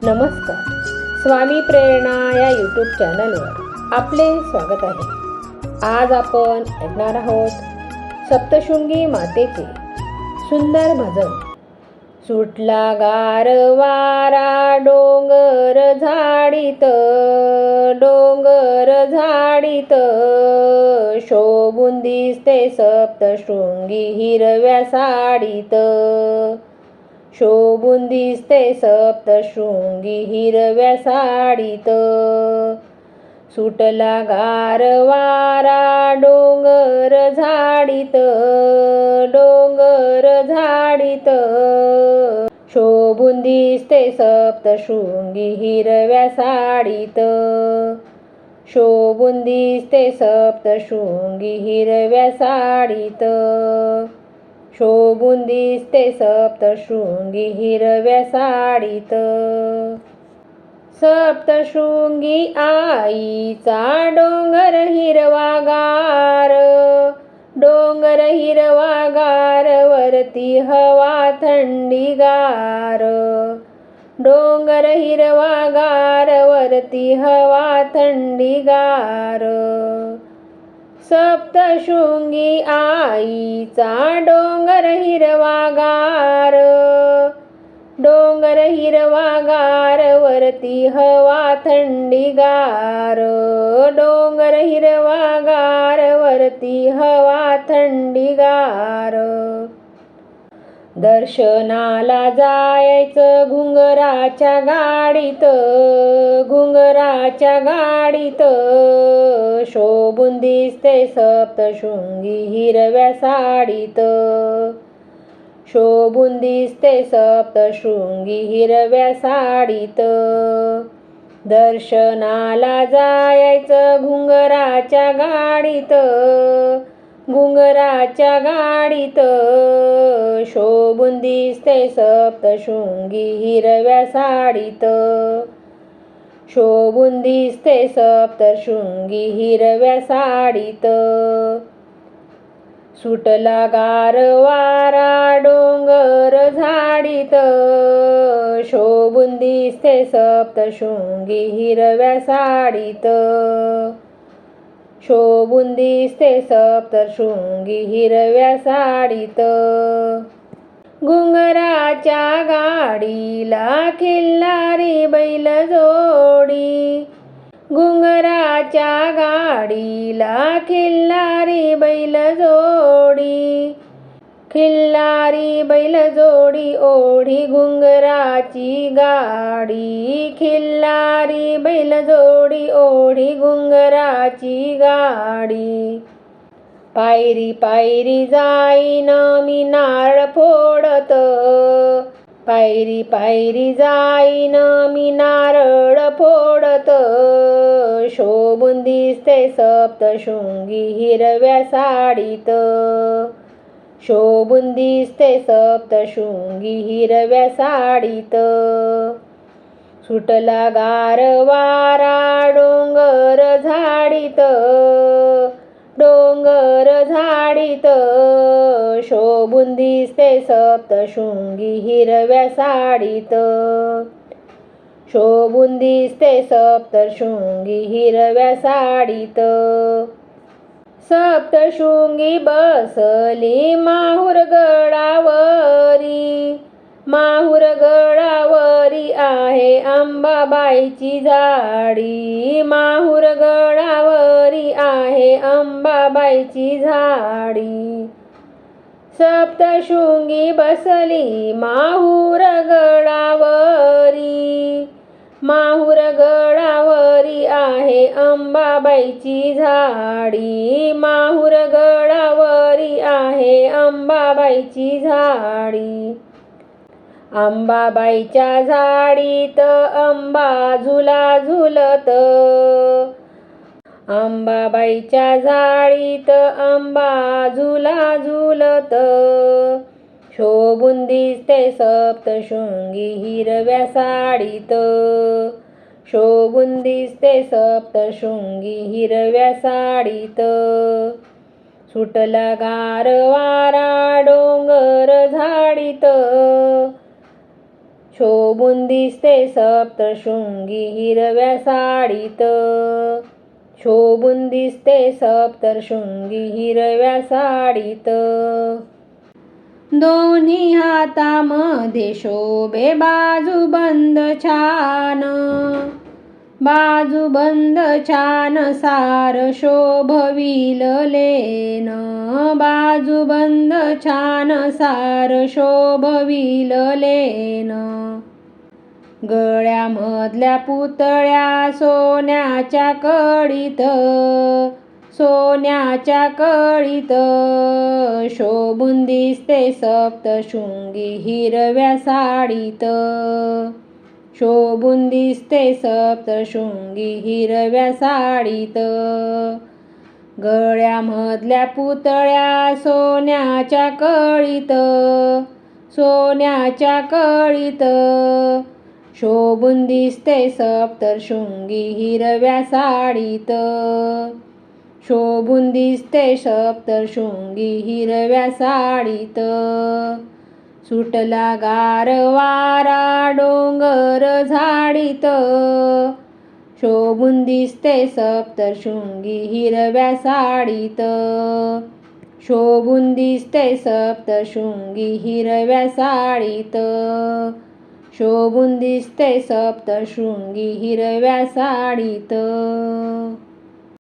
नमस्कार. स्वामी प्रेरणा या यूट्यूब चॅनलवर आपले स्वागत आहे. आज आपण ऐकणार आहोत सप्तशृंगी मातेचे सुंदर भजन. सुटला गार वारा डोंगर झाडीत, डोंगर झाडीत, शोभून दिसते सप्तशृंगी हिरव्या साडीत, शोभून दिसते सप्तशृंगी हिरव्या साडीत. सुटला गार वारा डोंगर झाडीत, डोंगर झाडीत, शोभून दिसते सप्तशृंगी हिरव्या साडीत, शोभून दिसते सप्तशृंगी हिरव्या साडीत, शोभून दिसते सप्तशृंगी हिरव्या साडीत. सप्तशृंगी आईचा डोंगर हिरवागार, डोंगर हिरवागार, वरती हवा थंडीगार, डोंगर हिरवागार, वरती हवा थंडीगार. सप्तशृंगी आईचा डोंगर हिरवागार, डोंगर हिरवागार, वरती हवा थंडीगार, डोंगर हिरवागार, वरती हवा थंडीगार. दर्शनाला जायचं घुंगराच्या गाडीत, घुंगराच्या गाडीत, शोभून दिसते सप्तशृंगी हिरव्या साडीत, शोभून दिसते सप्तशृंगी हिरव्या साडीत. दर्शनाला जायचं घुंगराच्या गाडीत, घुंगराच्या गाडीत, शोभून दिसते सप्तशृंगी हिरव्या साडीत, शोभून दिसते सप्तशृंगी हिरव्या साडीत. सुटला गार वारा डोंगर झाडीत, शोभून दिसते सप्तशृंगी हिरव्या साडीत, शोभून दिसते सप्तशृंगी हिरव्या साडीत. घुंगराच्या गाडीला खिल्लारी बैल जोडी, घुंगराच्या गाडीला खिल्लारी बैल जोडी, खिल्लारी बैल जोडी, ओढी घुंगराची गाडी, खिल्लारी बैल जोडी, ओढी घुंगराची गाडी. पायरी पायरी जाईन मी नारळ फोडत, पायरी पायरी जाईन मी नारळ फोडत, शोभून दिसते सप्तशृंगी हिरव्या साडीत, शोभून दिसते सप्तशृंगी हिरव्या साडीत. सुटला गार वारा डोंगर झाडीत, डोंगर झाडीत, शोभून दिसते सप्तशृंगी हिरव्या साडीत, शोभून दिसते सप्तशृंगी हिरव्या साडीत. सप्तशृंगी बसली माहुर गडावरी, माहुर गडावरी आहे अंबाबाईची झाडी, माहुर गडावरी आहे अंबाबाईची झाडी. सप्तशृंगी बसली माहुर गडावरी, माहुर गडावरी आहे अंबाबाईची झाडी, माहुर गडावरी आहे अंबाबाईची झाडी. अंबाबाईच्या झाडीत अंबा झुला झुलत, अंबाबाईच्या झाडीत अंबा झुला झुलत, शोभून दिसते सप्तशृंगी हिरव्या साडीत, शोभून दिसते सप्तशृंगी हिरव्या साडीत. सुटला गार वारा डोंगर झाडीत, शोभून दिसते सप्तशृंगी हिरव्या साडीत. शोभून दिसते सप्तशृंगी हिरव्या साडीत. दोन्ही हातामध्ये शोभे बाजूबंद छान. बाजूबंद छान सार शोभविल लेन. बाजूबंद छान सार शोभविल लेन. गळ्यामधल्या पुतळ्या सोन्याच्या कडीत. सोन्याच्या कडीत शोभून दिसते सप्तशृंगी हिरव्या साडीत. शोभून दिसते सप्तशृंगी हिरव्या साडीत. गळ्यामधल्या पुतळ्या सोन्याच्या कडीत. सोन्याच्या कडीत शोभून दिसते सप्तशृंगी हिरव्या साडीत. शोभून दिसते सप्तशृंगी हिरव्या साडीत. सुटला गार वारा डोंगर झाडीत. शोभून दिसते सप्तशृंगी हिरव्या साडीत. शोभून दिसते सप्तशृंगी हिरव्या साडीत. शोभून दिसते सप्तशृंगी हिरव्या साडीत.